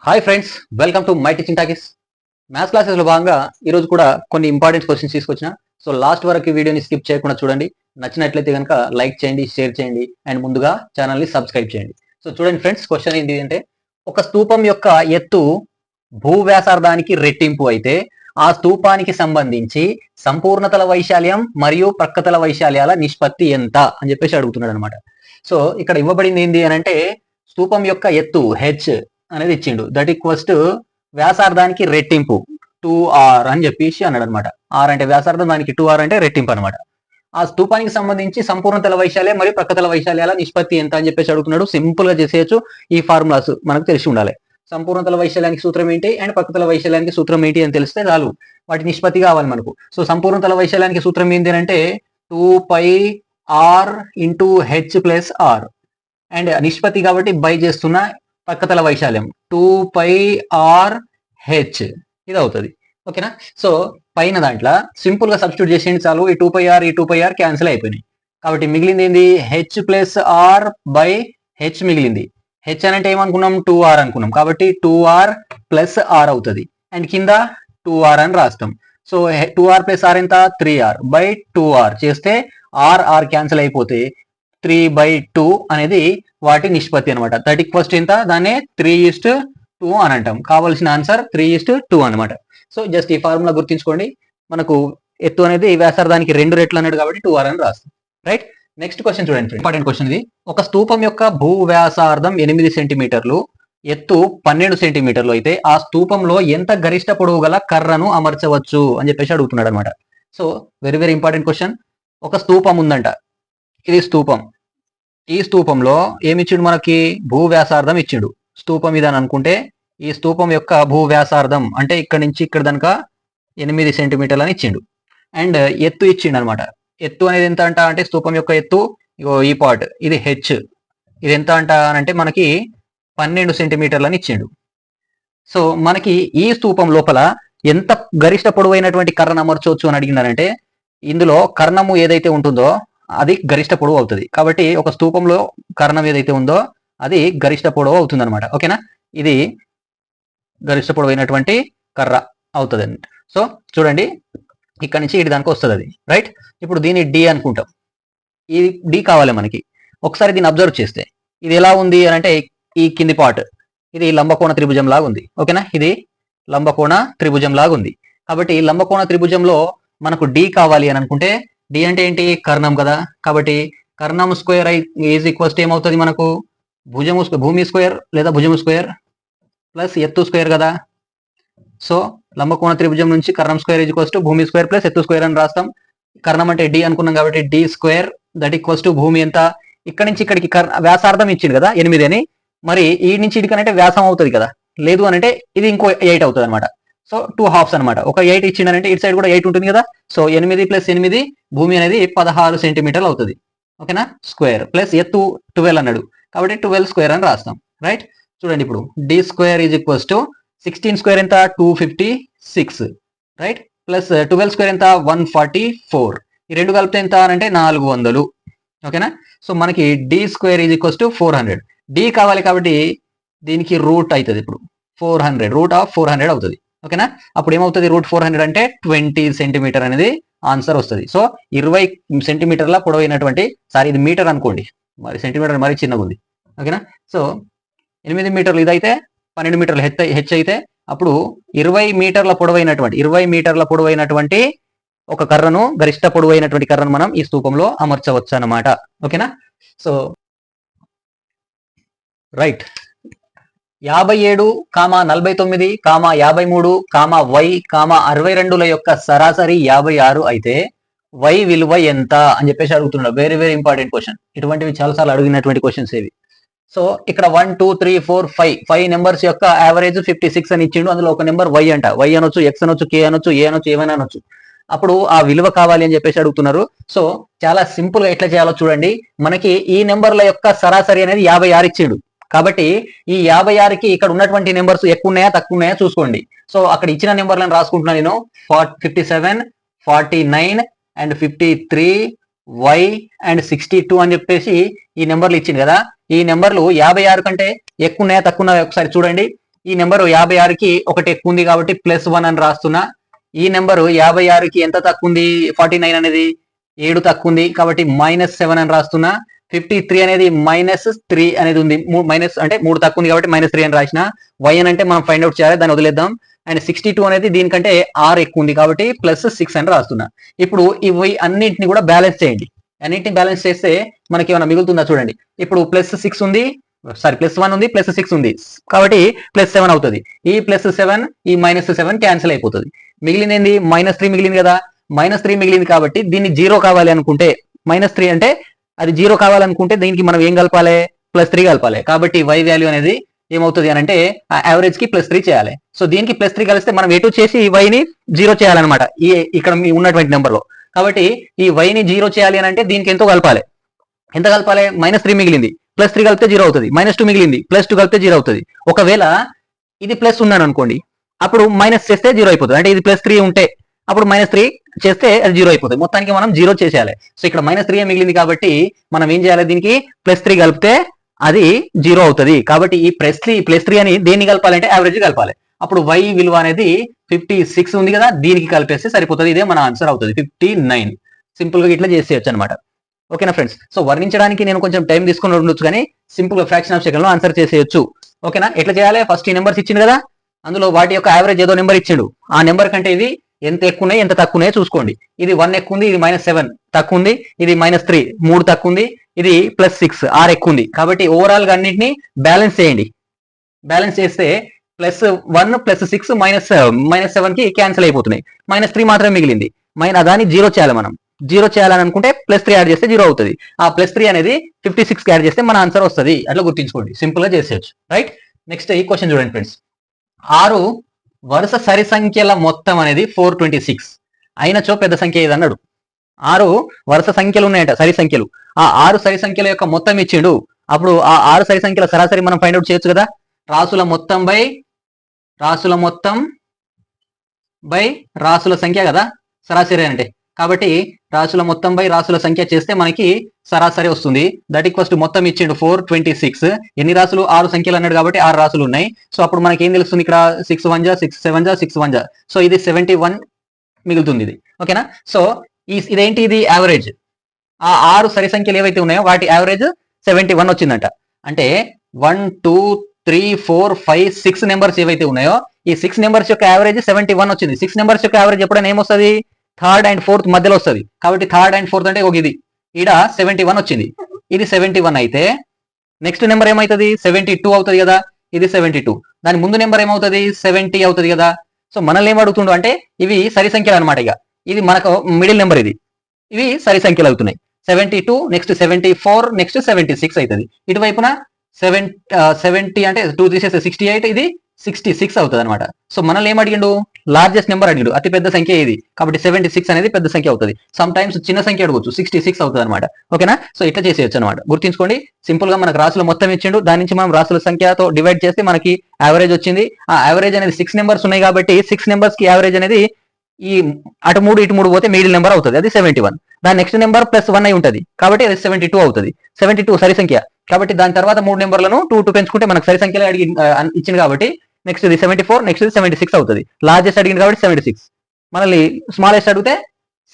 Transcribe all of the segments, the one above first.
Hi friends, welcome to my teaching talkies. Maths క్లాసెస్లో భాగంగా ఈరోజు కూడా కొన్ని ఇంపార్టెంట్ క్వశ్చన్స్ తీసుకొచ్చిన. సో లాస్ట్ వరకు వీడియోని స్కిప్ చేయకుండా చూడండి. నచ్చినట్లయితే కనుక లైక్ చేయండి, షేర్ చేయండి అండ్ ముందుగా ఛానల్ని సబ్స్క్రైబ్ చేయండి. సో చూడండి ఫ్రెండ్స్, క్వశ్చన్ ఏంటి అంటే, ఒక స్తూపం యొక్క ఎత్తు భూ వ్యాసార్థానికి రెట్టింపు అయితే ఆ స్తూపానికి సంబంధించి సంపూర్ణతల వైశాల్యం మరియు ప్రక్కతల వైశాల్యాల నిష్పత్తి ఎంత అని చెప్పేసి అడుగుతున్నాడు అనమాట. సో ఇక్కడ ఇవ్వబడింది ఏంటి అని అంటే, స్తూపం యొక్క ఎత్తు హెచ్ అనేది ఇచ్చిండు. దట్ ఈక్వల్స్ టు వ్యాసార్థానికి రెట్టింపు 2r అని చెప్పేసి అన్నాడు అనమాట. ఆర్ అంటే వ్యాసార్థం, దానికి 2r అంటే రెట్టింపు అనమాట. ఆ స్తూపానికి సంబంధించి సంపూర్ణతల వైశాల్యం మరియు ప్రక్కతల వైశాల్యాల నిష్పత్తి ఎంత అని చెప్పేసి అడుగుతున్నాడు. సింపుల్ గా చేసేయచ్చు. ఈ ఫార్ములాస్ మనకు తెలిసి ఉండాలి. సంపూర్ణతల వైశాల్యానికి సూత్రం ఏంటి అండ్ ప్రక్కతల వైశాల్యానికి సూత్రం ఏంటి అని తెలిస్తే చాలు. వాటి నిష్పత్తి కావాలి మనకు. సో సంపూర్ణతల వైశాల్యానికి సూత్రం ఏంటి అంటే 2πr into H plus R, and నిష్పత్తి కాబట్టి బై చేస్తున్న ప్రక్కతల వైశాల్యం 2πrh ఇది అవుతుంది. ఓకేనా? సో పైన దాంట్లో సింపుల్ గా సబ్స్టిట్యూట్ చేసేయండి చాలు. ఈ 2πr క్యాన్సిల్ అయిపోయినాయి. కాబట్టి మిగిలింది ఏంది? H plus R by H మిగిలింది. హెచ్ అని అంటే ఏమనుకున్నాం? 2r అనుకున్నాం. కాబట్టి 2r ప్లస్ ఆర్ అవుతుంది. అండ్ కింద 2r అని రాస్తాం. సో 2r ప్లస్ ఆర్ ఎంత? 3r బై 2r చేస్తే ఆర్ క్యాన్సిల్ అయిపోతే 3/2 అనేది వాటి నిష్పత్తి అనమాట. 31 ఎంత? దాన్ని 3:2 అని అంటాం. కావాల్సిన ఆన్సర్ 3:2 అనమాట. సో జస్ట్ ఈ ఫార్ములా గుర్తుంచుకోండి. మనకు ఎత్తు అనేది వ్యాసార్థానికి 2 రెట్లు అన్నాడు కాబట్టి 2r అని రాస్తాం. రైట్? నెక్స్ట్ క్వశ్చన్ చూడండి. ఇంపార్టెంట్ క్వశ్చన్ ఇది. ఒక స్తూపం యొక్క భూ వ్యాసార్థం 8 సెంటీమీటర్లు, ఎత్తు 12 సెంటీమీటర్లు అయితే ఆ స్తూపంలో ఎంత గరిష్ట పొడవు గల కర్రను అమర్చవచ్చు అని చెప్పేసి అడుగుతున్నాడు అనమాట. So very very important question. ఒక స్తూపం ఉందంట. ఇది స్తూపం. ఈ స్తూపంలో ఏమిచ్చిండు మనకి? భూ వ్యాసార్థం ఇచ్చిండు. స్తూపం ఇది అని అనుకుంటే ఈ స్తూపం యొక్క భూ వ్యాసార్థం అంటే ఇక్కడ నుంచి ఇక్కడ దాకా 8 సెంటీమీటర్లు అని ఇచ్చిండు. అండ్ ఎత్తు ఇచ్చిండు అనమాట. ఎత్తు అనేది ఎంత అంట అంటే, స్తూపం యొక్క ఎత్తు ఇగో ఈ పార్ట్ ఇది హెచ్. ఇది ఎంత అంట అంటే మనకి 12 సెంటీమీటర్లు అని ఇచ్చిండు. సో మనకి ఈ స్తూపం లోపల ఎంత గరిష్ట పొడవైనటువంటి కర్రను అమర్చవచ్చు అని అడిగినారంటే, ఇందులో కర్ణము ఏదైతే ఉంటుందో అది గరిష్ట పొడవు అవుతుంది. కాబట్టి ఒక స్తూపంలో కర్ణం ఏదైతే ఉందో అది గరిష్ట పొడవు అవుతుంది అనమాట. ఓకేనా? ఇది గరిష్ట పొడవు అయినటువంటి కర్ర అవుతుంది. సో చూడండి, ఇక్కడ నుంచి ఇటు దానికి వస్తుంది అది. రైట్? ఇప్పుడు దీన్ని డి అనుకుంటాం. ఈ డి కావాలి మనకి. ఒకసారి దీన్ని అబ్జర్వ్ చేస్తే ఇది ఎలా ఉంది అని అంటే, ఈ కింది పార్ట్ ఇది లంబకోణ త్రిభుజం లాగా ఉంది. ఓకేనా? ఇది లంబకోణ త్రిభుజం లాగా ఉంది. కాబట్టి లంబకోణ త్రిభుజంలో మనకు డి కావాలి అని అనుకుంటే, డి అంటే ఏంటి? కర్ణం కదా. కాబట్టి కర్ణం స్క్వేర్ ఈజ్ ఈక్వల్స్ ఏమవుతుంది మనకు? భూమి స్క్వేర్ లేదా భుజము స్క్వేర్ ప్లస్ ఎత్తు స్క్వేర్ కదా. సో లంబకోణ త్రిభుజం నుంచి కర్ణం స్క్వేర్ ఈజ్ ఈక్వల్స్ టు భూమి స్క్వేర్ ప్లస్ ఎత్తు స్క్వేర్ అని రాస్తాం. కర్ణం అంటే డి అనుకున్నాం కాబట్టి D square that equals to భూమి ఎంత? ఇక్కడ నుంచి ఇక్కడికి వ్యాసార్థం ఇచ్చింది కదా 8 అని. మరి ఈ నుంచి ఇడికనంటే వ్యాసం అవుతుంది కదా. లేదు అని అంటే ఇది ఇంకో 8 అవుతుంది అనమాట. సో 2 హాఫ్స్ అనమాట. ఒక 8 ఇచ్చిండనంటే ఇటు సైడ్ కూడా 8 ఉంటుంది కదా. సో 8 ప్లస్ 8 భూమి అనేది 16 సెంటీమీటర్లు అవుతుంది. ఓకేనా? స్క్వేర్ ప్లస్ ఎత్తు 12 అన్నాడు కాబట్టి 12 స్క్వేర్ అని రాస్తాం. రైట్? చూడండి, ఇప్పుడు D square is equals to 16 square ఎంత? 256. రైట్? ప్లస్ 12 స్క్వేర్ ఎంత? 144. ఈ రెండు కలిపితే ఎంత అంటే 400. ఓకేనా? సో మనకి D square is equals to 400. D కావాలి కాబట్టి దీనికి రూట్ అవుతుంది. ఇప్పుడు 400 రూట్ ఆఫ్ 400 అవుతుంది. ఓకేనా? అప్పుడు ఏమవుతుంది? రూట్ 400 అంటే 20 సెంటీమీటర్ అనేది ఆన్సర్ వస్తుంది. సో 20 సెంటీమీటర్ల పొడవైనటువంటి, సారీ ఇది మీటర్ అనుకోండి, మరి సెంటీమీటర్ మరీ చిన్నగా ఉంది. ఓకేనా? సో 8 మీటర్లు ఇదైతే 12 మీటర్లు హెచ్ అయితే అప్పుడు 20 మీటర్ల పొడవైనటువంటి ఒక కర్రను, గరిష్ట పొడవైనటువంటి కర్రను మనం ఈ స్తూపంలో అమర్చవచ్చు అన్నమాట. ఓకేనా? సో రైట్, 57, 49, 53, y, 62ల యొక్క సరాసరి 56 అయితే y విలువ ఎంత అని చెప్పేసి అడుగుతున్నాడు. Very very important question. ఇటువంటివి చాలాసార్లు అడిగినటువంటి క్వశ్చన్స్ ఇవి. సో ఇక్కడ 1 2 3 4 5 నెంబర్స్ యొక్క యావరేజ్ 56 అని ఇచ్చిండు. అందులో ఒక నెంబర్ y అంట. y అనొచ్చు, x అనొచ్చు, k అనొచ్చు, a అనొచ్చు, ఏమైనా అనొచ్చు. అప్పుడు ఆ విలువ కావాలి అని చెప్పేసి అడుగుతున్నారు. సో చాలా సింపుల్ గా ఎట్లా చేయాలో చూడండి. మనకి ఈ నెంబర్ల యొక్క సరాసరి అనేది 56 ఇచ్చిండు. కాబట్టి ఈ 56కి ఇక్కడ ఉన్నటువంటి నెంబర్స్ ఎక్కువ ఉన్నాయా తక్కువ ఉన్నాయా చూసుకోండి. సో అక్కడ ఇచ్చిన నెంబర్లను రాసుకుంటున్నాను నేను. 57, 49 అండ్ 53, y అండ్ 62 అని చెప్పేసి ఈ నెంబర్లు ఇచ్చింది కదా. ఈ నెంబర్లు 56 కంటే ఎక్కువ ఉన్నాయా తక్కువ ఉన్నాయా ఒకసారి చూడండి. ఈ నెంబరు 56కి ఒకటి ఎక్కువ ఉంది కాబట్టి +1 అని రాస్తున్నా. ఈ నెంబరు 56కి ఎంత తక్కువ ఉంది 49 అనేది 7 తక్కువ ఉంది కాబట్టి -7 అని రాస్తున్నా. 53 అనేది -3 అనేది ఉంది, మైనస్ అంటే 3 తక్కువ ఉంది కాబట్టి -3 అని రాసిన. y అని అంటే మనం ఫైండ్ అవుట్ చేయాలి, దాన్ని వదిలేద్దాం. అండ్ 62 అనేది దీనికంటే 6 ఎక్కువ ఉంది కాబట్టి +6 అని రాస్తున్నా. ఇప్పుడు ఇవి అన్నింటిని కూడా బ్యాలెన్స్ చేయండి. అన్నింటిని బ్యాలెన్స్ చేస్తే మనకి ఏమైనా మిగులుతుందా చూడండి. ఇప్పుడు +6 ఉంది, సారీ +1 ఉంది, +6 ఉంది కాబట్టి +7 అవుతుంది. ఈ +7 ఈ -7 క్యాన్సిల్ అయిపోతుంది. మిగిలింది ఏంది -3 మిగిలింది కదా. -3 మిగిలింది కాబట్టి దీన్ని 0 కావాలి అనుకుంటే, -3 అంటే అది 0 కావాలనుకుంటే దీనికి మనం ఏం కలపాలి, +3 కలపాలి. కాబట్టి y వాల్యూ అనేది ఏమవుతుంది అని అంటే ఆ యావరేజ్ కి +3 చేయాలి. సో దీనికి +3 కలిస్తే మనం ఎటు చేసి ఈ y ని 0 చేయాలన్నమాట ఈ ఇక్కడ ఉన్నటువంటి నెంబర్ లో. కాబట్టి ఈ y ని 0 చేయాలి అని అంటే దీనికి ఎంతో కలపాలి. ఎంత కలపాలి, -3 మిగిలింది, +3 కలిపితే 0 అవుతుంది. -2 మిగిలింది, +2 కలిపితే 0 అవుతుంది. ఒకవేళ ఇది ప్లస్ ఉన్నాను అనుకోండి, అప్పుడు మైనస్ చేస్తే 0 అయిపోతుంది. అంటే ఇది +3 ఉంటే అప్పుడు -3 చేస్తే అది 0 అయిపోతుంది. మొత్తానికి మనం 0 చేసేయాలి. సో ఇక్కడ -3 మిగిలింది కాబట్టి మనం ఏం చేయాలి, దీనికి +3 కలిపితే అది 0 అవుతుంది. కాబట్టి ఈ +3 అని దేన్ని కలపాలంటే యావరేజ్ కలపాలి. అప్పుడు y విలువ అనేది 56 ఉంది కదా, దీనికి కలిపేస్తే సరిపోతుంది. ఇదే మన ఆన్సర్ అవుతుంది 59. సింపుల్ గా ఇట్లా చేసేయచ్చు అనమాట. ఓకేనా ఫ్రెండ్స్. సో వర్ణించడానికి నేను కొంచెం టైం తీసుకుని ఉండొచ్చు కానీ సింపుల్ గా ఫ్రాక్షన్ ఆఫ్ సెకండ్ లో ఆన్సర్ చేసేయచ్చు. ఓకేనా. ఎట్లా చేయాలి, ఫస్ట్ ఈ నెంబర్స్ ఇచ్చింది కదా, అందులో వాటి యొక్క యావరేజ్ ఏదో నెంబర్ ఇచ్చిండు. ఆ నెంబర్ కంటే ఇది ఎంత ఎక్కువ ఉన్నాయి ఎంత తక్కువ ఉన్నాయో చూసుకోండి. ఇది 1 ఎక్కువ ఉంది, ఇది -7 తక్కువ ఉంది, ఇది -3 3 తక్కువ ఉంది, ఇది +6 6 ఎక్కువ ఉంది. కాబట్టి ఓవరాల్ గా అన్నింటినీ బ్యాలెన్స్ చేయండి. బ్యాలెన్స్ చేస్తే +1 +6 -7 కి క్యాన్సిల్ అయిపోతున్నాయి. -3 మాత్రమే మిగిలింది. దాన్ని 0 చేయాలి. మనం 0 చేయాలని అనుకుంటే +3 యాడ్ చేస్తే 0 అవుతుంది. ఆ +3 అనేది 56 యాడ్ చేస్తే మన ఆన్సర్ వస్తుంది. అట్లా గుర్తించుకోండి, సింపుల్ గా చేసేయచ్చు. రైట్. నెక్స్ట్ ఈ క్వశ్చన్ చూడండి ఫ్రెండ్స్. 6 వరుస సరి సంఖ్యల మొత్తం అనేది 426 అయినచో పెద్ద సంఖ్య ఏది అన్నాడు. 6 వరుస సంఖ్యలు ఉన్నాయంట, సరి సంఖ్యలు. ఆ 6 సరి సంఖ్యల యొక్క మొత్తం ఇచ్చిండు. అప్పుడు ఆ 6 సరి సంఖ్యల సరాసరి మనం ఫైండ్ అవుట్ చేయొచ్చు కదా. రాసుల మొత్తం బై రాసుల సంఖ్య కదా సరాసరి అంటే. కాబట్టి రాసుల మొత్తం బై రాసుల సంఖ్య చేస్తే మనకి సరాసరి వస్తుంది. దట్ ఈక్వల్స్ టు మొత్తం ఇచ్చిండు 426. ఎన్ని రాసులు, 6 సంఖ్యలు అన్నాడు కాబట్టి 6 రాసులు ఉన్నాయి. సో అప్పుడు మనకి ఏం తెలుస్తుంది, ఇక్కడ 6 1 6 7 6 1. సో ఇది 71 మిగులుతుంది ఇది. ఓకేనా. సో ఇదేంటి, ఇది యావరేజ్. ఆ 6 సరి సంఖ్యలు ఏవైతే ఉన్నాయో వాటి యావరేజ్ 71 వచ్చిందంట. అంటే 1 2 3 4 5 6 నెంబర్స్ ఏవైతే ఉన్నాయో ఈ 6 నెంబర్స్ యొక్క యావరేజ్ 71 వచ్చింది. 6 నెంబర్స్ యొక్క యావరేజ్ ఎప్పుడైనా ఏమొస్తుంది, థర్డ్ అండ్ ఫోర్త్ మధ్యలో వస్తుంది. కాబట్టి థర్డ్ అండ్ ఫోర్త్ అంటే ఒక ఇది ఈడ 71 వచ్చింది. ఇది 71 అయితే నెక్స్ట్ నెంబర్ ఏమవుతుంది, 72 అవుతుంది కదా. ఇది 72. దాని ముందు నెంబర్ ఏమవుతుంది, 70 అవుతుంది కదా. సో మనల్ని ఏం అడుగుతుండు అంటే ఇవి సరి సంఖ్యలు అనమాట. ఇక ఇది మనకు మిడిల్ నెంబర్, ఇవి సరి సంఖ్యలు అవుతున్నాయి. 72 నెక్స్ట్ 74 నెక్స్ట్ 76 అవుతుంది. ఇటువైపున 70 అంటే 2 తీసేస్తే 68, ఇది 66 అవుతుంది అనమాట. సో మనల్ని ఏం అడిగిండు, లార్జెస్ట్ నెంబర్ అడిగిండు, అతి పెద్ద సంఖ్య ఇది. కాబట్టి 76 అనేది పెద్ద సంఖ్య అవుతుంది. సమ్ టైమ్స్ చిన్న సంఖ్య అడగొచ్చు, 66 అవుతుంది అనమాట. ఓకేనా. సో ఇట్లా చేసేయచ్చు అనమాట. గుర్తుంచుకోండి, సింపుల్ గా మనకు రాసుల మొత్తం ఇచ్చిండు, దాని నుంచి మనం రాసుల సంఖ్యతో డివైడ్ చేస్తే మనకి యావరేజ్ వచ్చింది. ఆ యావరేజ్ అనేది 6 నెంబర్స్ ఉన్నాయి కాబట్టి 6 నెంబర్స్ కి యావరేజ్ అనేది ఈ అటు 3 ఇటు 3 పోతే మిడిల్ నెంబర్ అవుతుంది, అది 71. దాని నెక్స్ట్ నెంబర్ +1 అయి ఉంటుంది కాబట్టి అది 72 అవుతుంది. 72 సరి సంఖ్య కాబట్టి దాని తర్వాత 3 నెంబర్లను 2 పెంచుకుంటే మనకు సరి సంఖ్యలో అడిగి ఇచ్చింది కాబట్టి నెక్స్ట్ ఇది 74 నెక్స్ట్ 76 అవుతుంది. లార్జెస్ట్ అడిగింది కాబట్టి 76, మనల్ని స్మాలెస్ట్ అడిగితే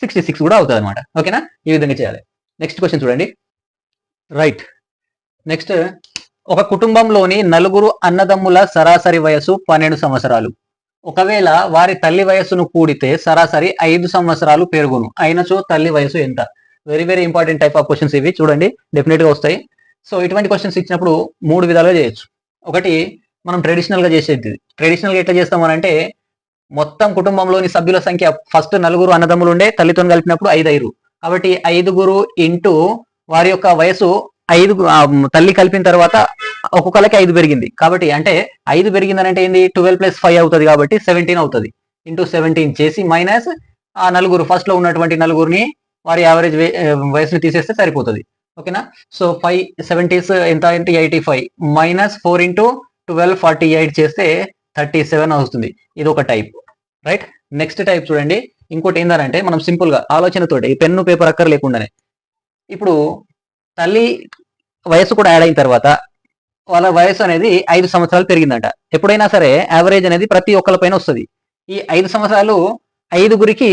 66 కూడా అవుతుంది అనమాట. ఓకేనా. ఈ విధంగా చేయాలి. నెక్స్ట్ క్వశ్చన్ చూడండి. రైట్. నెక్స్ట్, ఒక కుటుంబంలోని 4 అన్నదమ్ముల సరాసరి వయసు 12 సంవత్సరాలు. ఒకవేళ వారి తల్లి వయస్సును కూడితే సరాసరి 5 సంవత్సరాలు పెరుగును. అయినచో తల్లి వయసు ఎంత? Very very important type of questions ఇవి. చూడండి, డెఫినెట్ గా వస్తాయి. సో ఇటువంటి క్వశ్చన్స్ ఇచ్చినప్పుడు 3 విధాలుగా చేయొచ్చు. ఒకటి మనం ట్రెడిషనల్ గా చేసేది. ట్రెడిషనల్ గా ఎట్లా చేస్తామని అంటే మొత్తం కుటుంబంలోని సభ్యుల సంఖ్య ఫస్ట్ 4 అన్నదమ్ములు ఉండే, తల్లితో కలిపినప్పుడు 5 కాబట్టి 5 ఇంటూ వారి యొక్క వయసు 5 తల్లి కలిపిన తర్వాత ఒక్కొక్కరికి 5 పెరిగింది కాబట్టి అంటే 5 పెరిగిందని అంటే ఏంది, 12 + 5 అవుతుంది కాబట్టి 17 అవుతుంది. ఇంటూ 17 చేసి మైనస్ ఆ 4 ఫస్ట్ లో ఉన్నటువంటి 4ని వారి యావరేజ్ వయసుని తీసేస్తే సరిపోతుంది. ఓకేనా. సో 5 70s ఎంత అంటే 85 మైనస్ 4 ఇంటూ 12 48 చేస్తే 37 వస్తుంది. ఇది ఒక టైప్. రైట్. నెక్స్ట్ టైప్ చూడండి. ఇంకోటి ఏంటంటే మనం సింపుల్ గా ఆలోచనతోటి పెన్ను పేపర్ అక్కర్ లేకుండానే ఇప్పుడు తల్లి వయసు కూడా యాడ్ అయిన తర్వాత వాళ్ళ వయసు అనేది 5 సంవత్సరాలు పెరిగిందంట. ఎప్పుడైనా సరే యావరేజ్ అనేది ప్రతి ఒక్కళ్ళ పైన వస్తుంది. ఈ 5 సంవత్సరాలు 5గురికి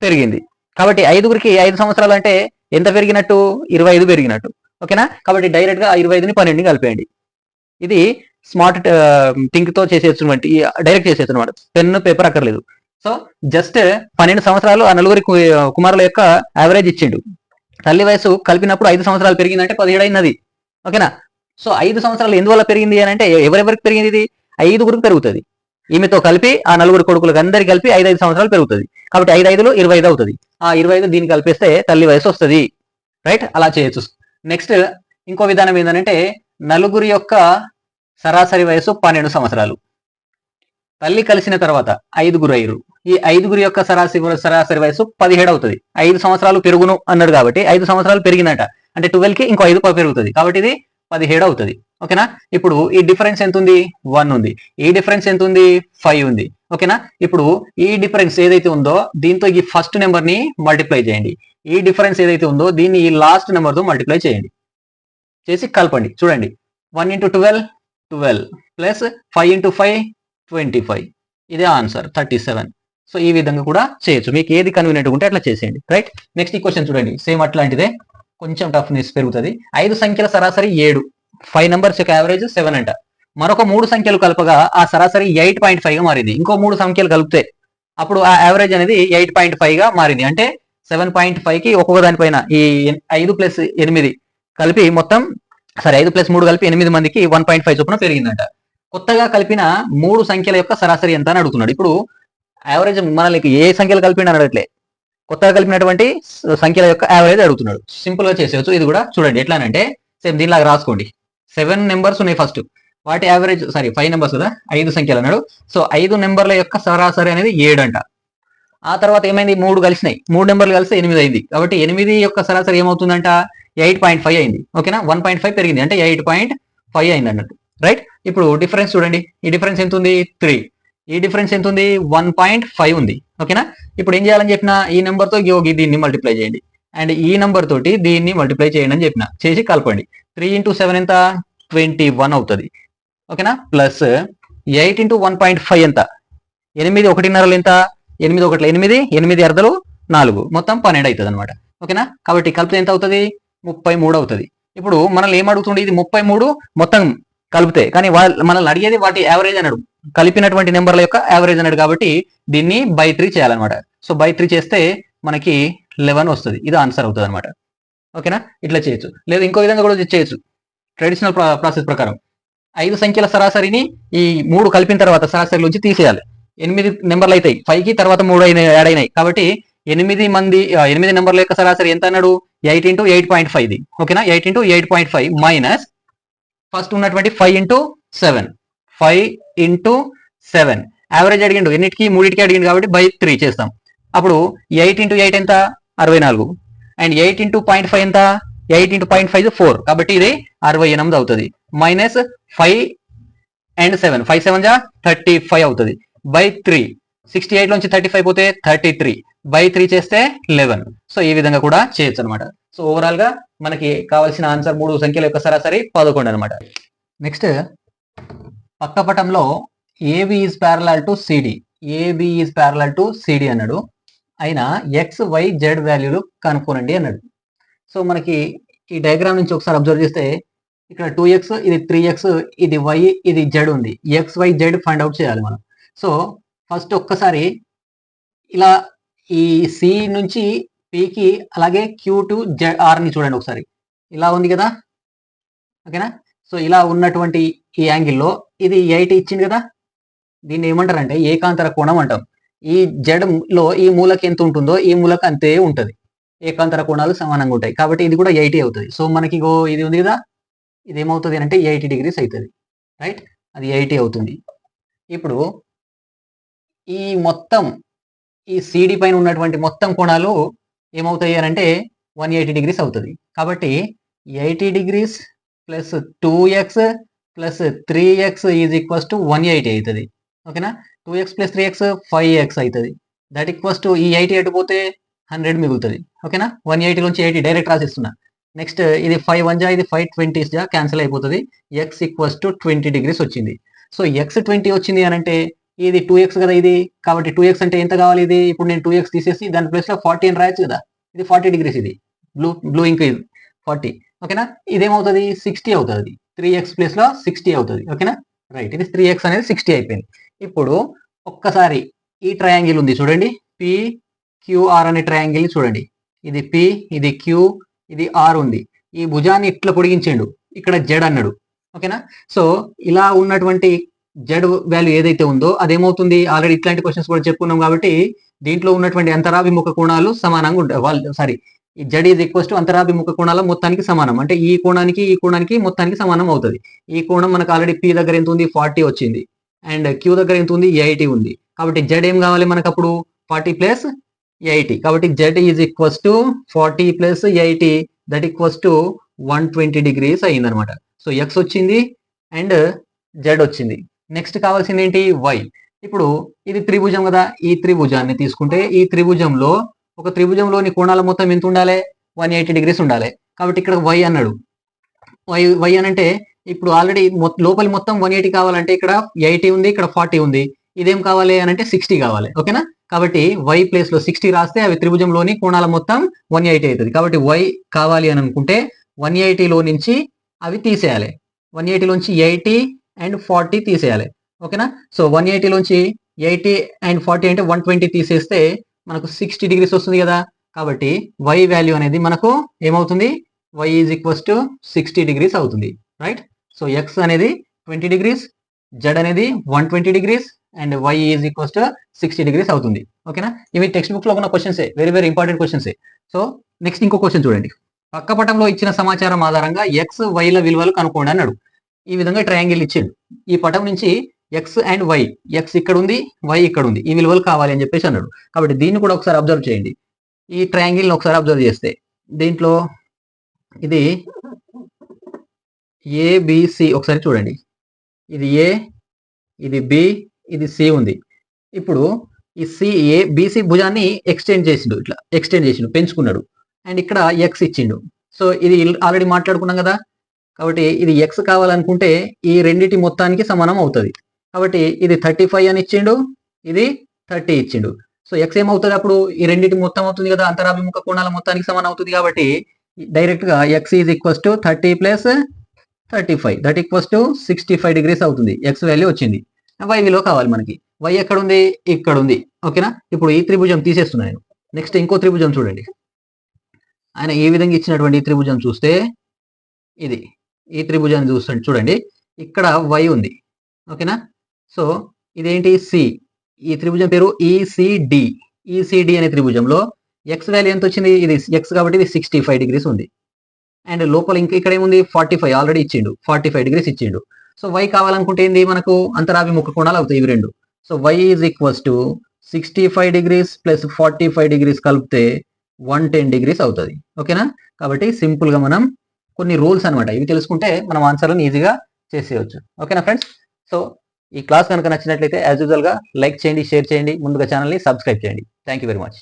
పెరిగింది. కాబట్టి 5గురికి 5 సంవత్సరాలు అంటే ఎంత పెరిగినట్టు? 25 పెరిగినట్టు. ఓకేనా? కాబట్టి డైరెక్ట్ గా 25ని 12ని కలిపేయండి. ఇది స్మార్ట్ థింక్ తో చేసేటువంటి డైరెక్ట్ చేసేది అనమాట. పెన్ పేపర్ అక్కర్లేదు. సో జస్ట్ 12 సంవత్సరాలు ఆ నలుగురి కుమారుల యొక్క యావరేజ్ ఇచ్చిండు. తల్లి వయసు కలిపినప్పుడు 5 సంవత్సరాలు పెరిగిందంటే 17 అయినది. ఓకేనా? సో 5 సంవత్సరాలు ఎందువల్ల పెరిగింది అని అంటే ఎవరెవరికి పెరిగింది? ఇది 5గురికి పెరుగుతుంది. ఈమెతో కలిపి ఆ నలుగురు కొడుకులకు అందరికి కలిపి 5 సంవత్సరాలు పెరుగుతుంది. కాబట్టి 5 5లు 25 అవుతుంది. ఆ 25 దీన్ని కలిపేస్తే తల్లి వయసు వస్తుంది. రైట్? అలా చేయొచ్చు. నెక్స్ట్ ఇంకో విధానం ఏంటంటే నలుగురి యొక్క సరాసరి వయసు 12 సంవత్సరాలు. తల్లి కలిసిన తర్వాత 5గురు అయ్యారు. ఈ 5గురి యొక్క సరాసరి వయసు 17 అవుతుంది. 5 సంవత్సరాలు పెరుగును అన్నాడు కాబట్టి 5 సంవత్సరాలు పెరిగిందట. అంటే 12కి ఇంకో 5 పెరుగుతుంది. కాబట్టి ఇది 17 అవుతుంది. ఓకేనా? ఇప్పుడు ఈ డిఫరెన్స్ ఎంత ఉంది? 1 ఉంది. ఈ డిఫరెన్స్ ఎంత ఉంది? 5 ఉంది. ఓకేనా? ఇప్పుడు ఈ డిఫరెన్స్ ఏదైతే ఉందో దీంతో ఈ ఫస్ట్ నెంబర్ ని మల్టిప్లై చేయండి. ఈ డిఫరెన్స్ ఏదైతే ఉందో దీన్ని ఈ లాస్ట్ నెంబర్ తో మల్టిప్లై చేయండి. చేసి కలపండి. చూడండి, 1 × 12 12 ప్లస్ 5 × 5 25. ఇదే ఆన్సర్ 37. సో ఈ విధంగా కూడా చేయొచ్చు. మీకు ఏది కన్వీనియంట్ ఉంటే అట్లా చేసేయండి. రైట్? నెక్స్ట్ ఈ క్వశ్చన్ చూడండి, సేమ్ అట్లాంటిదే, కొంచెం టఫ్నెస్ పెరుగుతుంది. 5 సంఖ్యల సరాసరి 7, 5 నెంబర్స్ యొక్క యావరేజ్ 7 అంట. మరొక 3 సంఖ్యలు కలపగా ఆ సరాసరి 8.5 గా మారింది. ఇంకో 3 సంఖ్యలు కలిపితే అప్పుడు ఆ యావరేజ్ అనేది 8.5 గా మారింది. అంటే 7.5కి ఒక్కొక్క దానిపైన ఈ 5 + 8 కలిపి మొత్తం 5 + 3 కలిపి 8 మందికి 1.5 చొప్పున పెరిగిందంట. కొత్తగా కలిపిన 3 సంఖ్యల యొక్క సరాసరి ఎంత అని అడుగుతున్నాడు. ఇప్పుడు యావరేజ్ మనకి ఏ సంఖ్యలు కలిపిన అడగట్లే, కొత్తగా కలిపినటువంటి సంఖ్యల యొక్క యావరేజ్ అడుగుతున్నాడు. సింపుల్ గా చేసేవచ్చు. ఇది కూడా చూడండి ఎట్లానంటే సేమ్ దీనిలాగా రాసుకోండి. 7 నెంబర్స్ ఉన్నాయి ఫస్ట్, వాటి యావరేజ్ 5 నెంబర్స్ కదా, 5 సంఖ్యలు అన్నాడు. సో 5 నెంబర్ల యొక్క సరాసరి అనేది 7 అంట. ఆ తర్వాత ఏమైంది? 3 కలిసినాయి, 3 నెంబర్లు కలిస్తే 8 అయింది. కాబట్టి 8 యొక్క సరాసరి ఏమవుతుందంట? 8.5 అయింది. ఓకేనా? 1.5 పెరిగింది అంటే 8.5 అయింది అన్నట్టు. రైట్? ఇప్పుడు డిఫరెన్స్ చూడండి, ఈ డిఫరెన్స్ ఎంత ఉంది? 3. ఈ డిఫరెన్స్ ఎంత ఉంది? 1.5 ఉంది. ఓకేనా? ఇప్పుడు ఏం చేయాలని చెప్పిన? ఈ నెంబర్ తో దీన్ని మల్టిప్లై చేయండి, అండ్ ఈ నెంబర్ తోటి దీన్ని మల్టిప్లై చేయండి అని చెప్పిన. చేసి కలపండి. 3 × 7 ఎంత? 21 అవుతుంది. ఓకేనా? ప్లస్ 8 × 1.5 ఎంత? 8 1/2 ఎంత? 8 1 8, 8 అర్ధలు 4, మొత్తం 12 అవుతుంది అనమాట. ఓకేనా? కాబట్టి కలిపితే ఎంత అవుతుంది? 33 అవుతుంది. ఇప్పుడు మనల్ని ఏం అడుగుతుంది? ఇది 33 మొత్తం కలిపితే, కానీ మనల్ని అడిగేది వాటి యావరేజ్ అన్నాడు, కలిపినటువంటి నెంబర్ల యొక్క యావరేజ్ అన్నాడు. కాబట్టి దీన్ని బై 3 చేయాలన్నమాట. సో బై 3 చేస్తే మనకి 11 వస్తుంది. ఇది ఆన్సర్ అవుతుంది అనమాట. ఓకేనా? ఇట్లా చేయొచ్చు. లేదా ఇంకో విధంగా కూడా చేయొచ్చు. ట్రెడిషనల్ ప్రాసెస్ ప్రకారం 5 సంఖ్యల సరాసరిని ఈ 3 కలిపిన తర్వాత సరాసరి నుంచి తీసేయాలి. 8 నెంబర్లు అవుతాయి. 5కి తర్వాత 3 యాడ్ అయినాయి. కాబట్టి 8 నెంబర్ల యొక్క సరాసరి ఎంత అన్నాడు? 8 × 8.5. ఓకేనా? 8 × 8.5 మైనస్ ఫస్ట్ ఉన్నటువంటి 5 × 7. 5 × 7 యావరేజ్ అడిగిండు, ఎన్నిటికి? 3కి అడిగిండు. కాబట్టి బై 3 చేస్తాం. అప్పుడు 8 × 8 ఎంత? 64. అండ్ 8 × 0.5 ఎంత? 8 × 0.5 4. కాబట్టి ఇది 68 అవుతుంది. మైనస్ 5 అండ్ 7, 5 7 జా 35 అవుతుంది. బై 3, 68 నుంచి 35 పోతే 33. బై 3 చేస్తే 11. సో ఈ విధంగా కూడా చేయొచ్చు అనమాట. సో ఓవరాల్ గా మనకి కావాల్సిన ఆన్సర్ 3 సంఖ్యల యొక్క సరాసరి 11 అనమాట. నెక్స్ట్ పక్క పటంలో AB is parallel to CD, AB is parallel to CD అన్నాడు. అయినా XYZ వాల్యూలు కనుక్కోనండి అన్నాడు. సో మనకి ఈ డయాగ్రామ్ నుంచి ఒకసారి అబ్జర్వ్ చేస్తే ఇక్కడ 2x, ఇది 3x, ఇది y, ఇది z ఉంది. XYZ ఫైండ్ అవుట్ చేయాలి మనం. సో ఫస్ట్ ఒక్కసారి ఇలా ఈ C నుంచి Pకి అలాగే Q టు R ని చూడండి ఒకసారి. ఇలా ఉంది కదా, ఓకేనా? సో ఇలా ఉన్నటువంటి ఈ యాంగిల్లో ఇది 8 ఇచ్చింది కదా, దీన్ని ఏమంటారంటే ఏకాంతర కోణం అంటాం. ఈ Z లో ఈ మూలకి ఎంత ఉంటుందో ఈ మూలకి అంతే ఉంటుంది. ఏకాంతర కోణాలు సమానంగా ఉంటాయి. కాబట్టి ఇది కూడా 80 అవుతుంది. సో మనకి ఇది ఉంది కదా, ఇది ఏమవుతుంది అంటే 80 డిగ్రీస్ అవుతుంది. రైట్? అది 80 అవుతుంది. ఇప్పుడు ఈ మొత్తం ఈ CD పైన ఉన్నటువంటి మొత్తం కోణాలు ఏమవుతాయి అని అంటే 180 డిగ్రీస్ అవుతుంది. కాబట్టి 80 degrees plus 2x plus 3x is equals to 180 అవుతుంది. ఓకేనా? 2x ప్లస్ 3x 5x అవుతుంది. దట్ ఈక్వల్స్ టు ఈ 80 ఎటు పోతే 100 మిగులుతుంది. ఓకేనా? 180 నుంచి 80 డైరెక్ట్ రాసిస్తున్నా. నెక్స్ట్ ఇది 5 1 జా, ఇది 5 20 జా క్యాన్సిల్ అయిపోతుంది. ఎక్స్ ఈక్వల్స్ టు 20 డిగ్రీస్ వచ్చింది. సో ఎక్స్ 20 వచ్చింది అని అంటే ఇది 2x కదా ఇది, కాబట్టి 2x అంటే ఎంత కావాలి ఇది, ఇప్పుడు నేను 2x తీసేసి దాని ప్లేస్ లో 40 అని రాయొచ్చు కదా, ఇది 40 డిగ్రీస్, ఇది బ్లూ ఇంక్ ఇది 40, ఓకేనా. ఇదేమవుతుంది 60 అవుతుంది, 3x ప్లేస్ లో 60 అవుతుంది, ఓకేనా. రైట్, ఇది 3x అనేది 60 అయిపోయింది. ఇప్పుడు ఒక్కసారి ఈ ట్రయాంగిల్ ఉంది చూడండి, PQR అనే ట్రయాంగిల్ ని చూడండి, ఇది P, ఇది Q, ఇది R ఉంది. ఈ భుజాన్ని ఇట్లా పొడిగించిండు, ఇక్కడ జెడ్ అన్నాడు, ఓకేనా. సో ఇలా ఉన్నటువంటి జెడ్ వాల్యూ ఏదైతే ఉందో అదేమవుతుంది, ఆల్రెడీ ఇట్లాంటి క్వశ్చన్స్ కూడా చెప్పుకున్నాం కాబట్టి దీంట్లో ఉన్నటువంటి అంతరాభిముఖ కోణాలు సమానంగా ఉంటాయి. ఈ జెడ్ ఈజ్ ఈక్వల్స్ టు అంతరాభిముఖ కోణాల మొత్తానికి సమానం, అంటే ఈ కోణానికి మొత్తానికి సమానం అవుతుంది. ఈ కోణం మనకు ఆల్రెడీ P దగ్గర ఎంత ఉంది 40 వచ్చింది, అండ్ Q దగ్గర ఎంత ఉంది 80 ఉంది. కాబట్టి జెడ్ ఏం కావాలి మనకు అప్పుడు 40 ప్లస్ 80, కాబట్టి Z is equals to 40 plus 80 that equals to 120 degrees అయింది అనమాట. సో ఎక్స్ వచ్చింది అండ్ జెడ్ వచ్చింది. నెక్స్ట్ కావాల్సింది ఏంటి వై. ఇప్పుడు ఇది త్రిభుజం కదా, ఈ త్రిభుజాన్ని తీసుకుంటే ఈ త్రిభుజంలో ఒక త్రిభుజంలోని కోణాల మొత్తం ఎంత ఉండాలి 180 డిగ్రీస్ ఉండాలి. కాబట్టి ఇక్కడ వై అన్నాడు, వై అని అంటే ఇప్పుడు ఆల్రెడీ లోపలి మొత్తం 180 కావాలంటే ఇక్కడ 80 ఉంది, ఇక్కడ 40 ఉంది, ఇదేం కావాలి అని అంటే 60 కావాలి, ఓకేనా. కాబట్టి వై ప్లేస్ లో 60 రాస్తే అవి త్రిభుజంలోని కోణాల మొత్తం 180 అవుతుంది. కాబట్టి వై కావాలి అని అనుకుంటే 180లో నుంచి అవి తీసేయాలి, 180 లోంచి 80 అండ్ 40 తీసేయాలి, ఓకేనా. సో 180 లోంచి 80 అండ్ 40 అంటే 120 తీసేస్తే మనకు 60 డిగ్రీస్ వస్తుంది కదా. కాబట్టి వై వాల్యూ అనేది మనకు ఏమవుతుంది, Y is equals to 60 degrees అవుతుంది, రైట్. సో ఎక్స్ అనేది 20 డిగ్రీస్, జెడ్ అనేది 120 degrees and Y is equals to 60 degrees అవుతుంది, ఓకేనా. ఇవి టెక్స్ట్ బుక్ లో ఉన్న questions, very very important questions. So next ఇంకో క్వశ్చన్ చూడండి, పక్క పటంలో ఇచ్చిన సమాచారం ఆధారంగా ఎక్స్ వైల విలువలు కనుక్కోండి అన్నాడు. ఈ విధంగా ట్రయాంగిల్ ఇచ్చిండు, ఈ పటం నుంచి ఎక్స్ అండ్ వై, ఎక్స్ ఇక్కడ ఉంది, వై ఇక్కడ ఉంది, ఈ విలువలు కావాలి అని చెప్పేసి అన్నాడు. కాబట్టి దీన్ని కూడా ఒకసారి అబ్జర్వ్ చేయండి, ఈ ట్రయాంగిల్ ని ఒకసారి అబ్జర్వ్ చేస్తే దీంట్లో ఇది ఏబిసి ఒకసారి చూడండి, ఇది ఏ, ఇది బి, ఇది సి ఉంది. ఇప్పుడు ఈ బీసీ భుజాన్ని ఎక్స్టెండ్ చేసిండు, ఇట్లా ఎక్స్టెండ్ చేసిండు, పెంచుకున్నాడు, అండ్ ఇక్కడ ఎక్స్ ఇచ్చిండు. సో ఇది ఆల్రెడీ మాట్లాడుకున్నాం కదా, కాబట్టి ఇది ఎక్స్ కావాలనుకుంటే ఈ రెండిటి మొత్తానికి సమానం అవుతుంది. కాబట్టి ఇది 35 అని ఇచ్చిండు, ఇది 30 ఇచ్చిండు. సో ఎక్స్ ఏమవుతుంది అప్పుడు ఈ రెండింటి మొత్తం అవుతుంది కదా, అంతరాభిముఖ కోణాల మొత్తానికి సమానం అవుతుంది. కాబట్టి డైరెక్ట్ గా X is equals to 30 plus 35 that equals to 65 degrees అవుతుంది. ఎక్స్ వాల్యూ వచ్చింది. వై విలువ కావాలి మనకి, వై ఎక్కడ ఉంది, ఇక్కడ ఉంది, ఓకేనా. ఇప్పుడు ఈ త్రిభుజం తీసేస్తున్నాను నేను. నెక్స్ట్ ఇంకో త్రిభుజం చూడండి, ఆయన ఈ విధంగా ఇచ్చినటువంటి ఈ త్రిభుజం చూస్తే ఇది ఈ త్రిభుజాన్ని చూడండి, ఇక్కడ వై ఉంది, ఓకేనా. సో ఇదేంటి సి, ఈ త్రిభుజం పేరు ఈసిడి. ఈసిడి అనే త్రిభుజంలో ఎక్స్ వాల్యూ ఎంత వచ్చింది, ఇది ఎక్స్ కాబట్టి ఇది 65 డిగ్రీస్ ఉంది, అండ్ లోపల ఇక్కడ ఏముంది 45 ఆల్రెడీ ఇచ్చిండు, 45 డిగ్రీస్ ఇచ్చిండు. సో వై కావాలనుకుంటే ఏంది మనకు అంతరాభిముఖ కోణాలు అవుతాయి ఇవి రెండు. So Y is equals to 65 degrees plus 45 degrees కలిపితే 110 డిగ్రీస్ అవుతుంది, ఓకేనా. కాబట్టి సింపుల్ గా మనం కొన్ని రూల్స్ అనమాట, ఇవి తెలుసుకుంటే మనం ఆన్సర్లను ఈజీగా చేసేయచ్చు, ఓకేనా ఫ్రెండ్స్. సో ఈ క్లాస్ కనుక నచ్చినట్లయితే యాజ్ యూజువల్ గా లైక్ చేయండి, షేర్ చేయండి, ముందుగా ఛానల్ని సబ్స్క్రైబ్ చేయండి. Thank you very much.